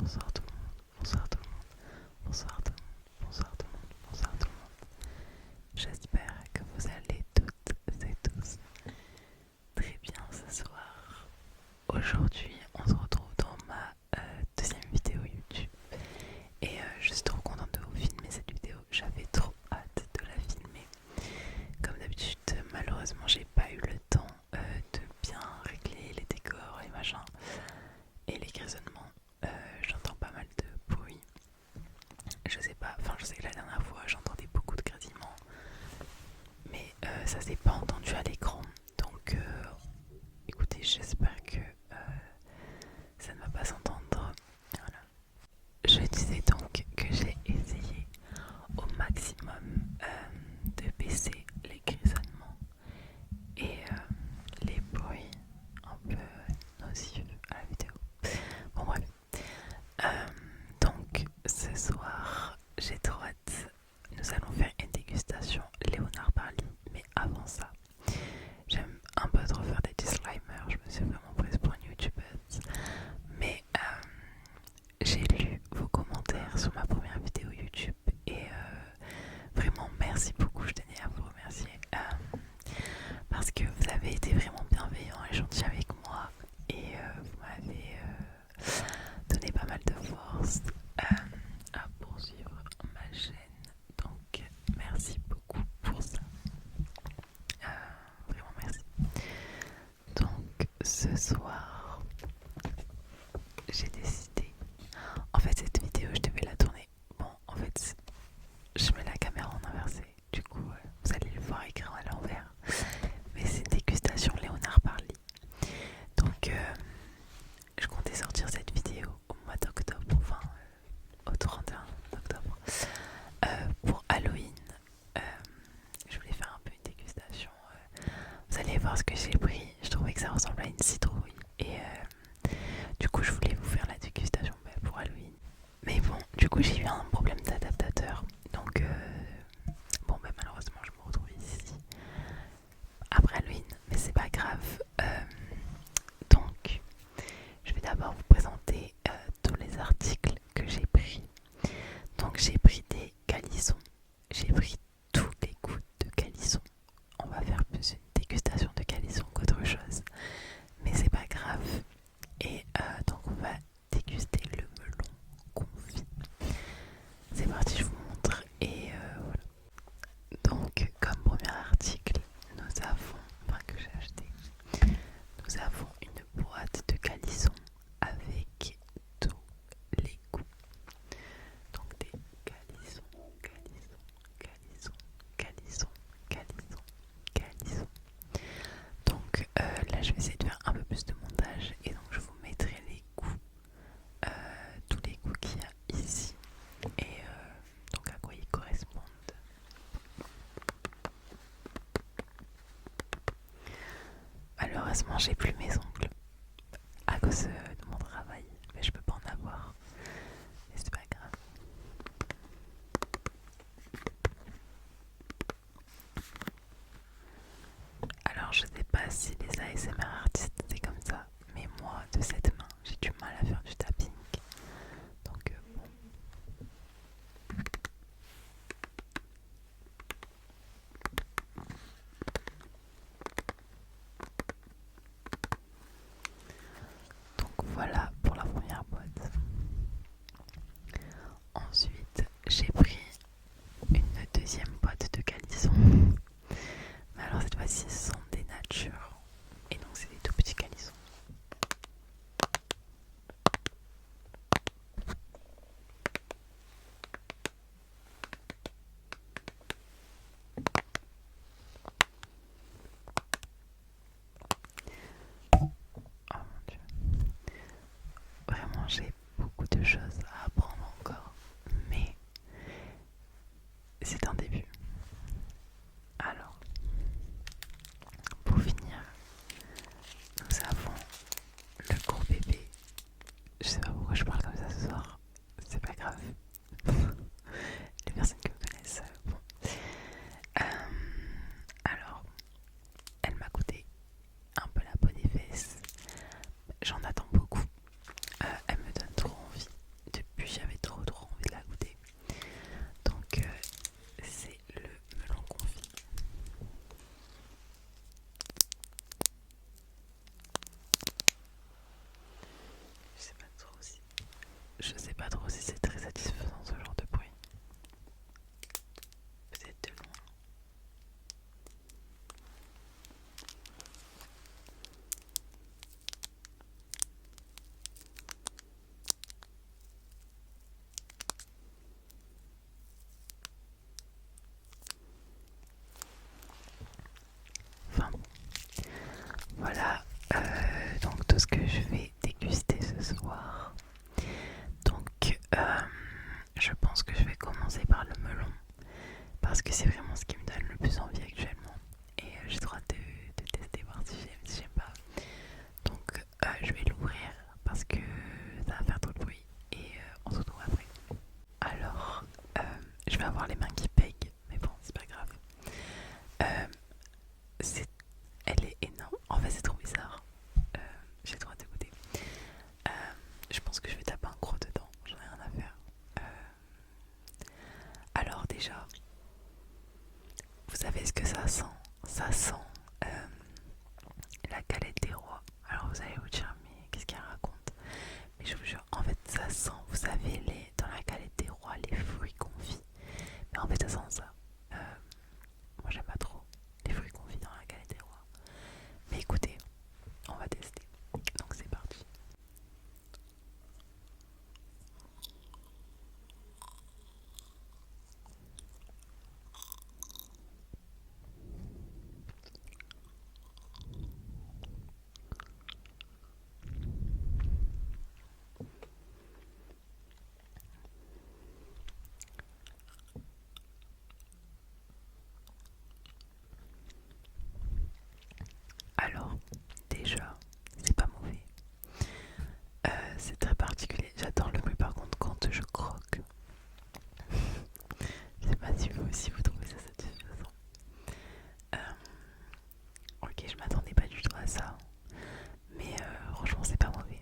bonsoir tout le monde, bonsoir tout le monde, bonsoir tout le monde, bonsoir tout le monde, bonsoir tout le monde. J'espère que vous allez toutes et tous très bien ce soir. Aujourd'hui, on se retrouve dans ma deuxième vidéo YouTube. Et je suis trop contente de vous filmer cette vidéo. J'avais trop hâte de la filmer. Comme d'habitude, malheureusement, j'ai pas eu le temps de bien régler les décors, les machins et les grisonnements. J'entends pas mal de bruit. Je sais pas, enfin je sais que la dernière fois j'entendais beaucoup de grésillements, mais ça s'est pas entendu à l'écran. Donc écoutez, j'espère que ça ne va pas s'entendre. Voilà. Je disais donc que j'ai essayé au maximum de baisser les grisonnements et les bruits un peu nocifs à la vidéo. Bon bref. Donc ce soir j'ai trop hâte. Nous allons faire une dégustation Léonard Parly. Mais avant ça, j'aime un peu trop faire des disclaimers. Je me suis vraiment prise pour une youtubeuse. Mais j'ai lu vos commentaires sur ma première vidéo YouTube. Et vraiment merci beaucoup. Je tenais à vous remercier. Parce que vous avez été vraiment bienveillants et gentils avec moi. Et vous m'avez donné pas mal de force à poursuivre ma chaîne. Donc merci beaucoup pour ça. Vraiment merci. Donc ce soir, j'ai décidé. En fait, cette vidéo, je devais la tourner. Bon, en fait, je mets la caméra en inversé. Du coup, vous allez le voir écrit à l'envers. Mais c'est dégustation Léonard Parly. Donc, je comptais sortir cette vidéo au mois d'octobre, enfin au 31 octobre, pour Halloween. Je voulais faire un peu une dégustation. Vous allez voir ce que j'ai pris. Je trouvais que ça ressemble à une citrouille. Et du coup, je voulais vous faire la dégustation pour Halloween. Mais bon, du coup, j'ai eu un problème d'adaptateur. Donc, bon, malheureusement, je me retrouve ici après Halloween. Mais c'est pas grave. Donc, je vais d'abord vous présenter tous les articles que j'ai pris. Donc, j'ai pris des calissons. J'ai pris tous les goûts de calisson. On va faire plus une dégustation de calisson qu'autre chose. Mais c'est pas grave. Et donc, on va déguster le melon confit. C'est parti, je vous montre. Et voilà. Donc, comme premier article, nous avons, enfin que j'ai acheté, nous avons une boîte de calisson avec tous les goûts. Donc des calissons, calissons, calissons, calissons, calissons, calissons. Donc là je vais essayer de faire un peu plus de montage et donc je vous mettrai les goûts, tous les goûts qu'il y a ici et donc à quoi ils correspondent. Malheureusement j'ai plus mes ongles à cause de mon travail, mais je peux pas en avoir, mais c'est pas grave. Alors je sais pas si les ASMR artistes c'est comme ça, mais moi de cette main j'ai du mal à faire du tapping. Donc bon. Donc voilà pour la première boîte. Ensuite j'ai pris une deuxième boîte de calisson. Mais alors cette fois-ci ce sont des natures. Et donc c'est des tout petits calissons. Oh mon dieu. Vraiment j'ai beaucoup de choses à apprendre encore. Mais c'est un début. Alors, pour finir, nous avons le gros bébé. Je sais pas pourquoi je parle comme ça ce soir. C'est pas grave. Les personnes qui me connaissent, bon. Alors, elle m'a coûté un peu la peau des fesses. J'en attends beaucoup. Elle me donne trop envie. parce que c'est vraiment ce qui me donne le plus envie actuellement. Et j'ai trop hâte de tester, voir si j'aime, si j'aime pas. Donc je vais l'ouvrir parce que ça va faire trop de bruit et on se retrouve après. Alors je vais avoir les mains qui pèguent, mais bon c'est pas grave. Euh, Elle est énorme, en fait c'est trop bizarre. J'ai trop hâte d'écouter. Je pense que je vais taper un gros dedans, j'en ai rien à faire. Alors déjà, vous savez ce que ça sent? Ça sent la galette des rois. Alors vous allez vous dire, mais qu'est-ce qu'elle raconte? Mais je vous jure, en fait ça sent, vous savez, dans la galette des rois, les fruits confits. Mais en fait ça sent ça. Moi j'aime pas trop les fruits confits dans la galette des rois. Mais écoutez, on va tester. Donc c'est parti. Alors, déjà, c'est pas mauvais. C'est très particulier. J'adore le bruit par contre quand je croque. Je sais pas si vous aussi vous trouvez ça satisfaisant. Ok, je m'attendais pas du tout à ça. Mais franchement, c'est pas mauvais.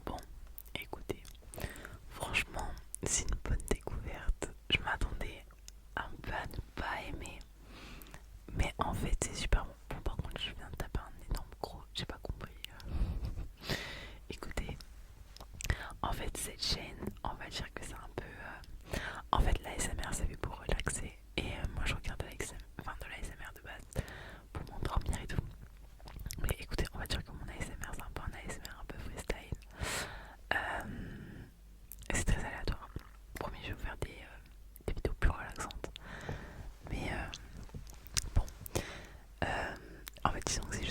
Bon, écoutez, franchement, c'est une bonne découverte. Je m'attendais un peu à ne pas aimer. Mais en fait, c'est super bon. Bon, par contre, je viens de taper un énorme gros. J'ai pas compris. Écoutez, en fait, cette chaîne, on va dire que c'est un peu. En fait, l'ASMR, c'est fait pour relaxer. Et moi, je regarde de l'ASMR de base pour m'endormir et tout. Mais écoutez, on va dire que mon ASMR, c'est un peu un ASMR un peu freestyle. C'est très aléatoire. Promis, je vais vous faire des vidéos plus relaxantes. Mais bon, en fait, disons que c'est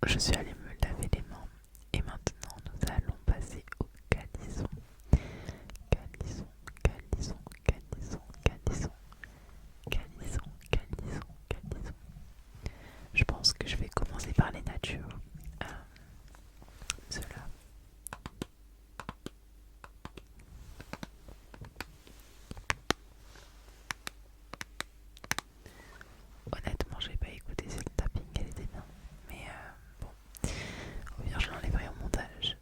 je suis allée me laver les mains et maintenant nous allons passer au calisson. Calisson, calisson, calisson, calisson, calisson, calisson, calisson. Je pense que je vais commencer par les natures. Ceux-là. Honnêtement, j'ai pas écouté si le tapping elle était bien. Mais bon, au pire, je l'enlèverai au montage.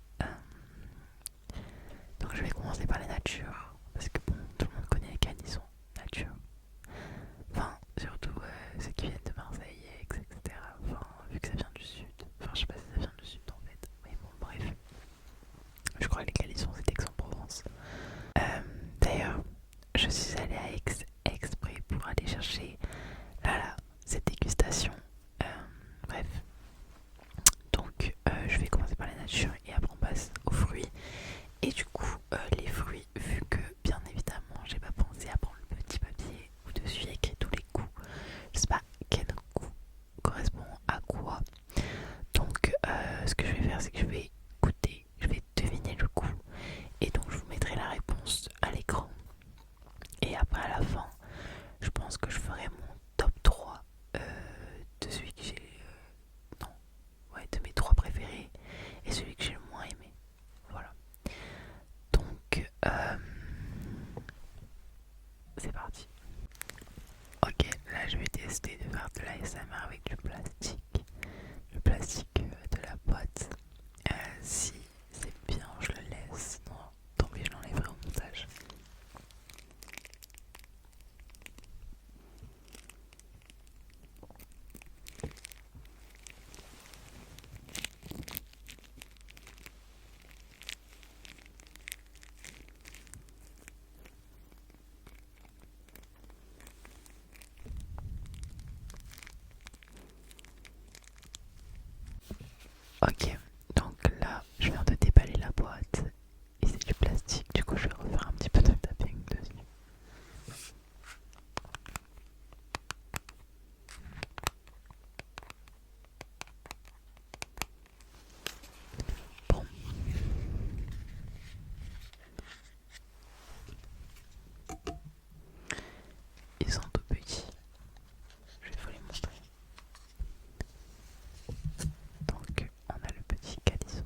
Donc je vais commencer par les natures. Parce que bon, tout le monde connaît les canissons. Nature. Enfin, surtout ceux qui viennent de Marseille, etc. Enfin, vu que ça vient du sud. Enfin, je sais pas si ça vient du sud en fait. Mais bon, bref. Je crois que les calissons c'est Aix-en-Provence. D'ailleurs, je suis allée à Aix exprès pour aller chercher là, cette dégustation. Bref. Donc, je vais commencer par la nature et après on passe aux fruits. Et du coup, les fruits, vu que bien évidemment, j'ai pas pensé à prendre le petit papier où dessus il y a écrit tous les goûts. Je sais pas quel goût correspond à quoi. Donc, ce que je vais faire, c'est que je vais goûter, je vais deviner le goût. Et donc, je vous mettrai la réponse à l'écran. Et après, à la fin, je pense que je ferai mon top 3 de celui que j'ai. Non, ouais, de mes 3 préférés et celui que j'ai le moins aimé. Voilà. Donc, c'est parti. Ok, là je vais tester de faire de l'ASMR avec du plastique. Le plastique de la boîte. Si c'est bien, je le laisse. Non, tant pis, je l'enlèverai au montage. Ok, donc là je viens de déballer la boîte et c'est du plastique, du coup je vais refaire un petit peu de tapping dessus. Bon. Ils sont tout petits. Je vais vous les montrer. Donc on a le petit calisson.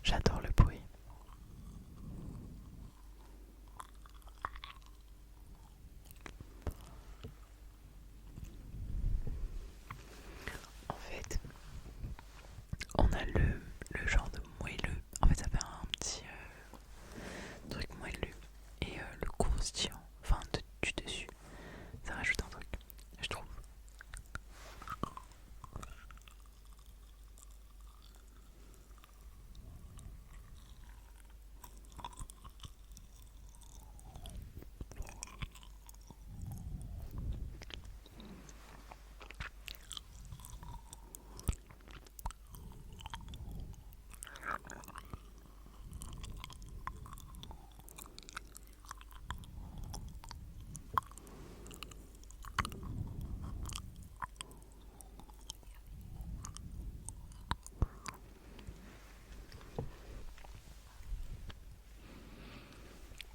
J'adore le bruit. En fait, on a le genre de moelleux. En fait, ça fait un petit truc moelleux. Et le croustillant, enfin du dessus, ça rajoute un truc, je trouve.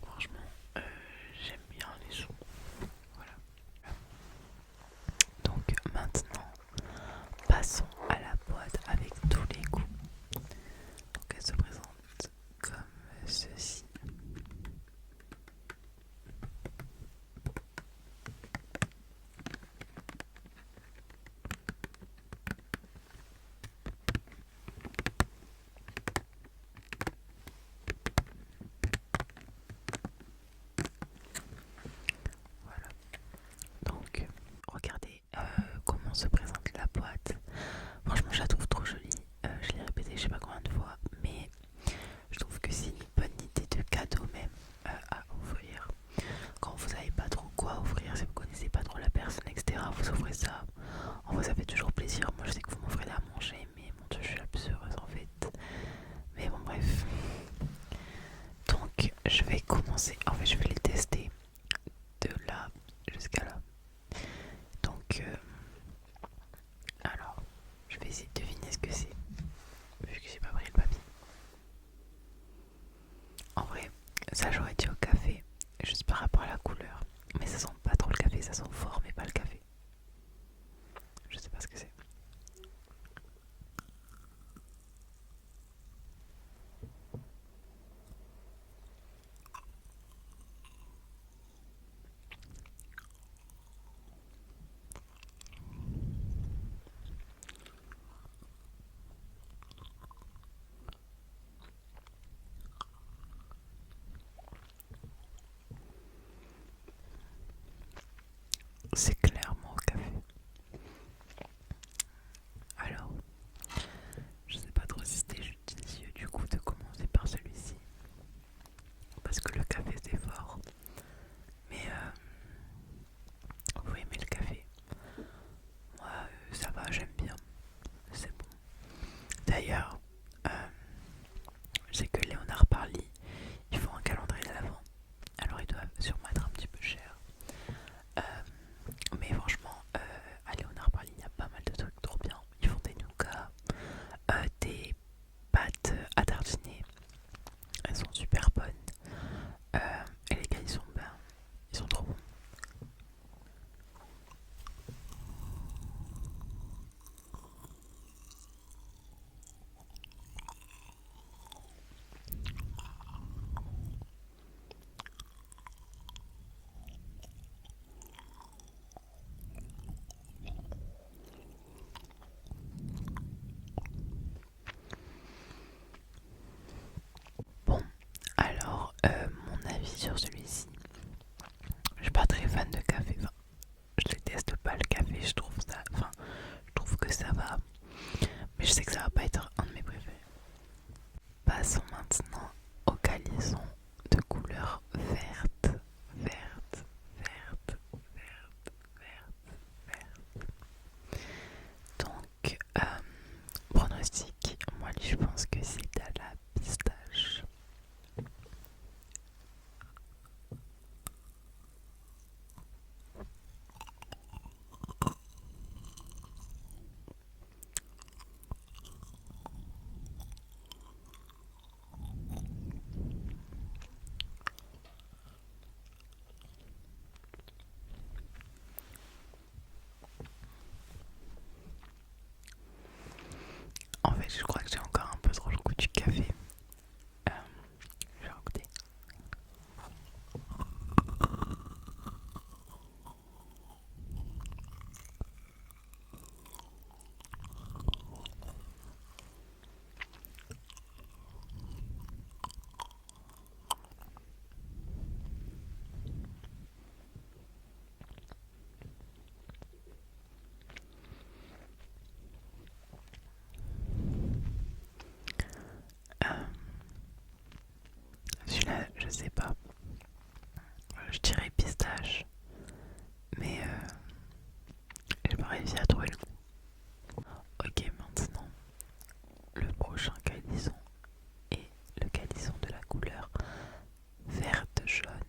Franchement, j'aime bien les sons. Voilà. Donc maintenant, passons à la boîte avec tous les goûts. Donc elle se présente comme ceci. Voilà. Donc regardez comment se présente la boîte. Franchement, je la trouve trop jolie. Je l'ai répété je sais pas combien de fois, mais je trouve que c'est une bonne idée de cadeau même à offrir. Quand vous savez pas trop quoi offrir, si vous connaissez pas trop la personne, etc., vous offrez ça. En vrai, ça fait toujours plaisir. Moi, je sais que vous m'offrez à manger, mais mon c'est clairement au café. Alors, je sais pas trop si c'était judicieux du coup de commencer par celui-ci. Parce que le café c'est fort. Mais vous aimez le café. Moi ça va, j'aime bien. C'est bon. D'ailleurs, je sais que Léonard Parly, ils font un calendrier de l'Avent. Alors ils doivent sûrement être un petit peu chers. Euh, mais franchement, à Léonard Parly, il y a pas mal de trucs trop bien. Ils font des nougats, des pâtes à tartiner. Elles sont super bonnes. Et les gars, ils sont trop bons. Bon, alors, mon avis sur celui-ci. Je suis pas très fan de café. Enfin, je déteste pas le café. Je trouve ça. Enfin, je trouve que ça va. Mais je sais que ça va pas être un de mes préférés. Passons maintenant au calisson de couleur verte, verte, verte, verte, verte, verte. Donc, pronostic, moi je pense que c'est à la pistache. En fait, je crois que j'ai encore un peu trop le goût du café. Euh, je vais en goûter. Euh, Celui-là, je sais pas. Je dirais pistache. Mais j'ai pas réussi à trouver le goût. Ok, maintenant, le prochain calisson est le calisson de la couleur verte jaune.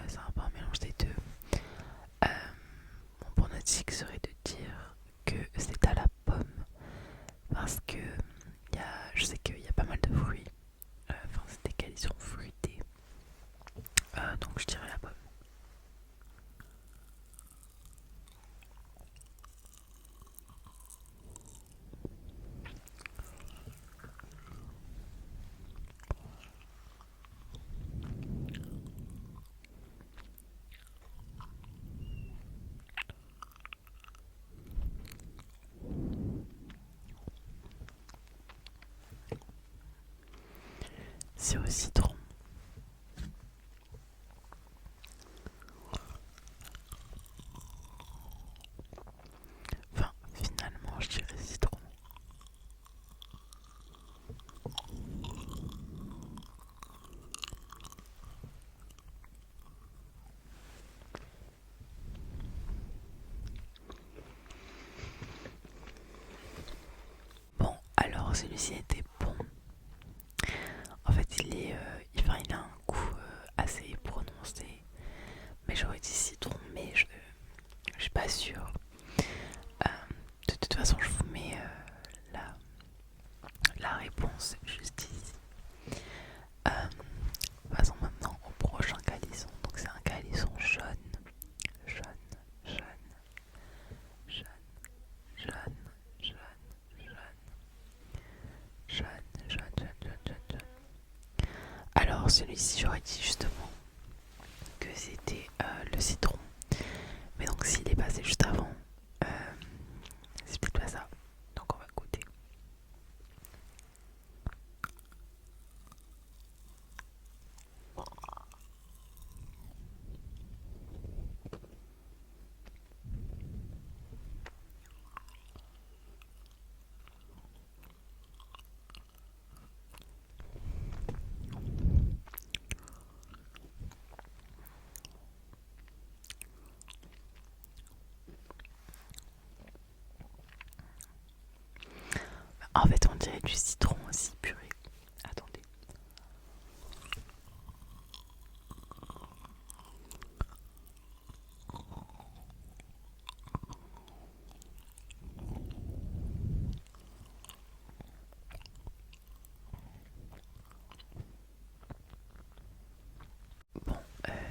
C'est un peu un mélange des deux. Mon pronostic serait de dire que c'est à la pomme parce que je sais qu'il y a pas mal de fruits. Enfin, c'est des calissons fruités. Donc je dirais la pomme. C'est au citron. Enfin, finalement, je dirais citron. Bon, alors celui-ci était bon. En fait, il a un goût assez prononcé. Mais j'aurais dit citron, mais je suis pas sûre. Euh, de toute façon, je vous mets la réponse juste ici. Euh, Passons maintenant au prochain calisson. Donc c'est un calisson jaune, jaune, jaune, jaune, jaune, jaune, jaune, jaune, jaune, jaune, jaune, jaune, jaune. Alors celui-ci, j'aurais dit justement que c'était le citron. Mais donc s'il est passé juste avant, euh, c'est peut-être pas ça. Donc on va goûter.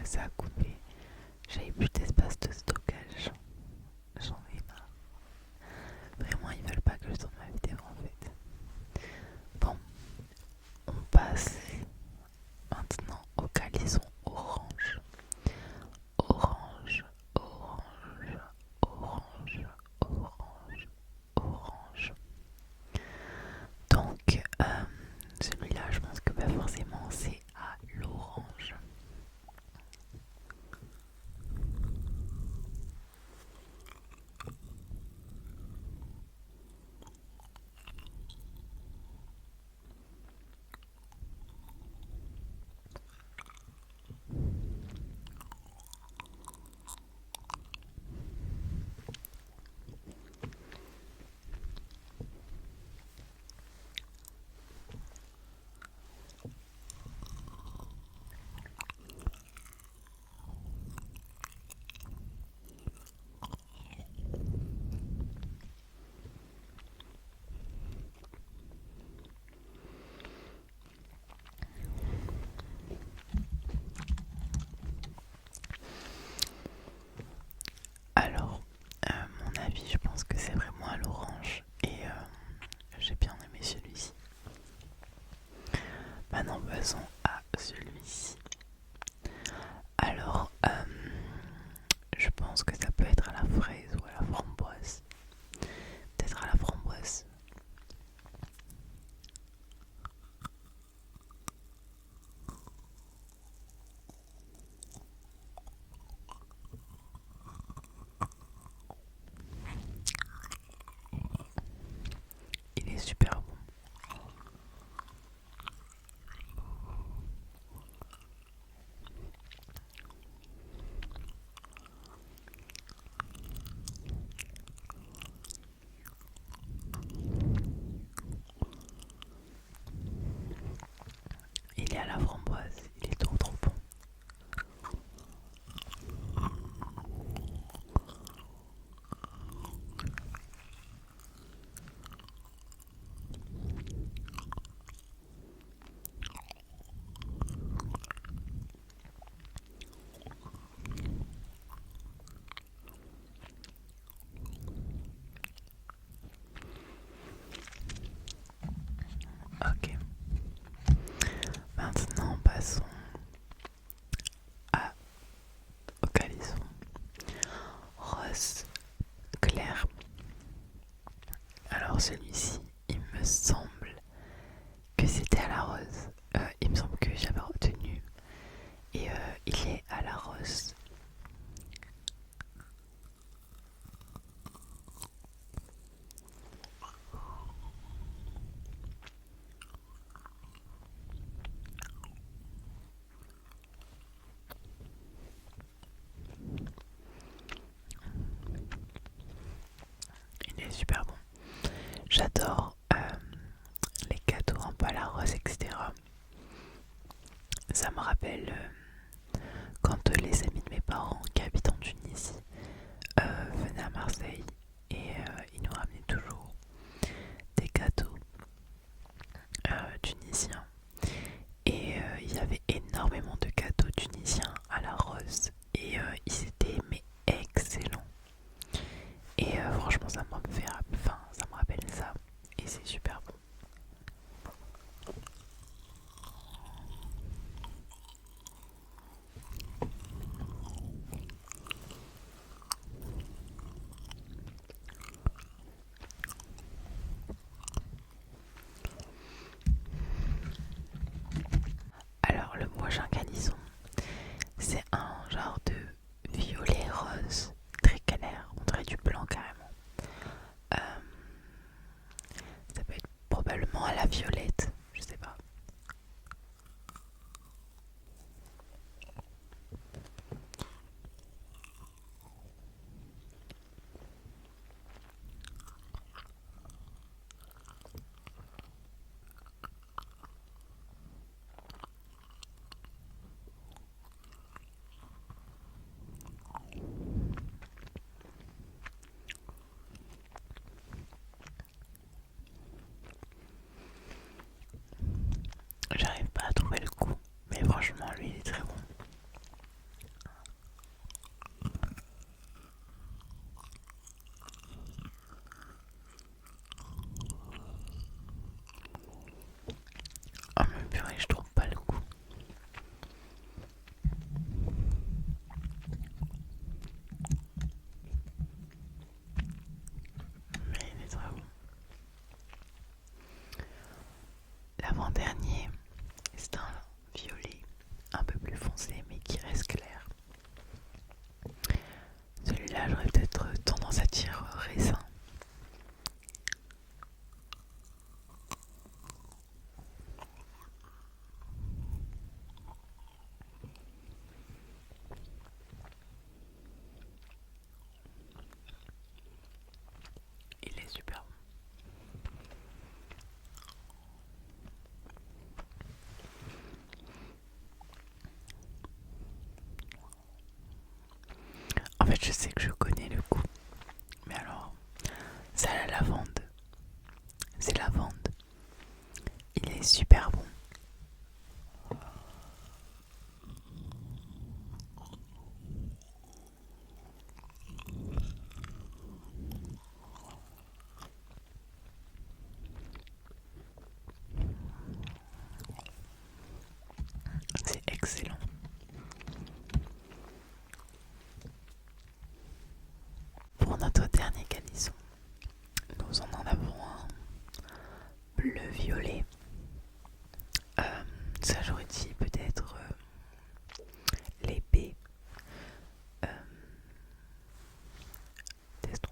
ça a coupé. J'avais plus d'espace de stockage. J'en ai marre. Vraiment, ils veulent pas que je tourne ma vidéo en fait. Bon, on passe maintenant au calisson orange. Orange, orange, orange, orange, orange. Donc, celui-là, je pense que bah, forcément, c'est à l'orange. Alors, mon avis, je pense que c'est vraiment à l'orange et j'ai bien aimé celui-ci. Maintenant, passons à celui-ci. Alors, je pense que ça peut être à la fraise ou à la framboise. Peut-être à la framboise. Il est super bon. Il est à la framboise. Il est trop bon. Ok. Maintenant, passons au calisson rose clair. Alors celui-ci, il me semble que c'était à la rose. Il me semble que j'avais retenu. Et il est à la rose. Il est super bon. J'adore les cadeaux un peu à la rose, etc. Ça me rappelle quand les amis de mes parents qui habitent en Tunisie venaient à Marseille et ils nous ramenaient toujours des cadeaux tunisiens. Et il y avait énormément de cadeaux tunisiens à la rose et ils étaient mais excellents. Et franchement ça me rappelle ça et c'est super bon. Alors le prochain calisson, c'est un genre de violet rose très clair, on dirait du blanc carrément. Euh, ça peut être probablement à la violette, je sais pas. la lavande. C'est lavande. Il est super bon. C'est excellent. Pour notre dernier calisson, nous en avons un bleu-violet. Ça j'aurais dit peut-être l'épée. Testons.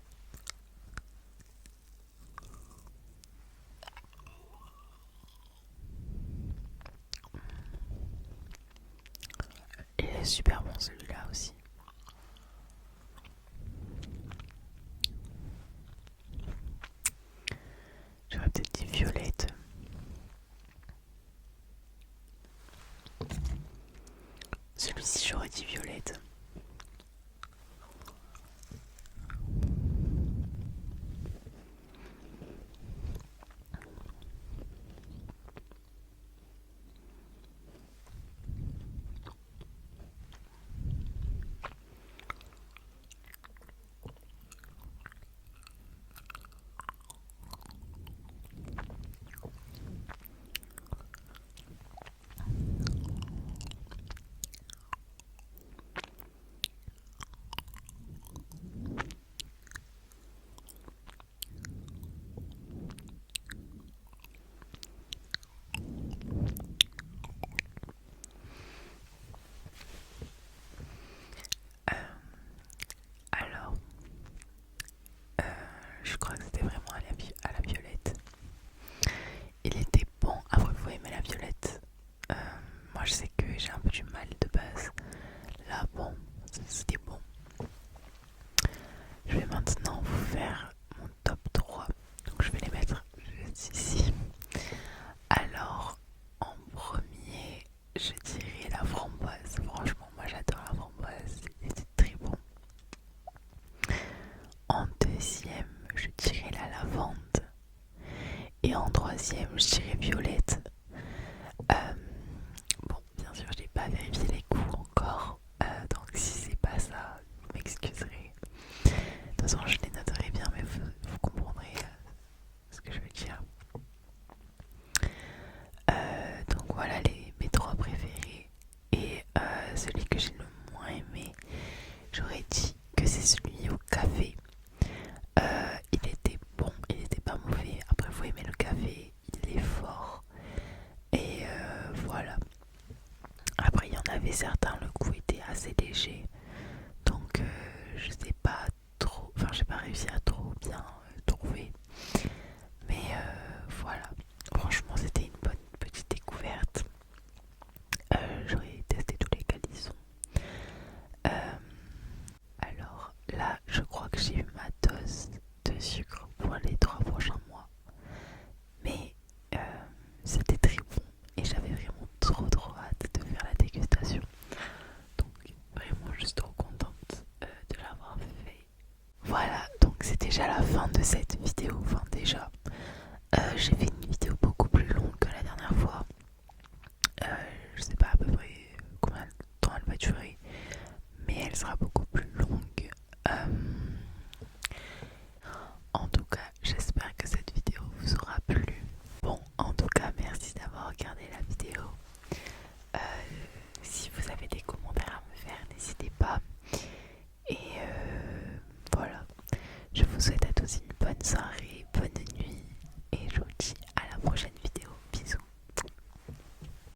Il est super bon celui-là aussi. J'aurais peut-être dit violette. Celui-ci j'aurais dit violette. Alors, je crois que c'était vraiment à la violette. Il était bon. Après, vous aimez la violette. Moi, je sais que j'ai un peu du mal de base. Là, bon, c'était bon. Je vais maintenant vous faire mon top 3. Donc, je vais les mettre juste ici. Alors, en premier, je dirais la framboise. Franchement, moi, j'adore la framboise. C'est très bon. En deuxième, je dirais la lavande. Et en troisième, je dirais violette.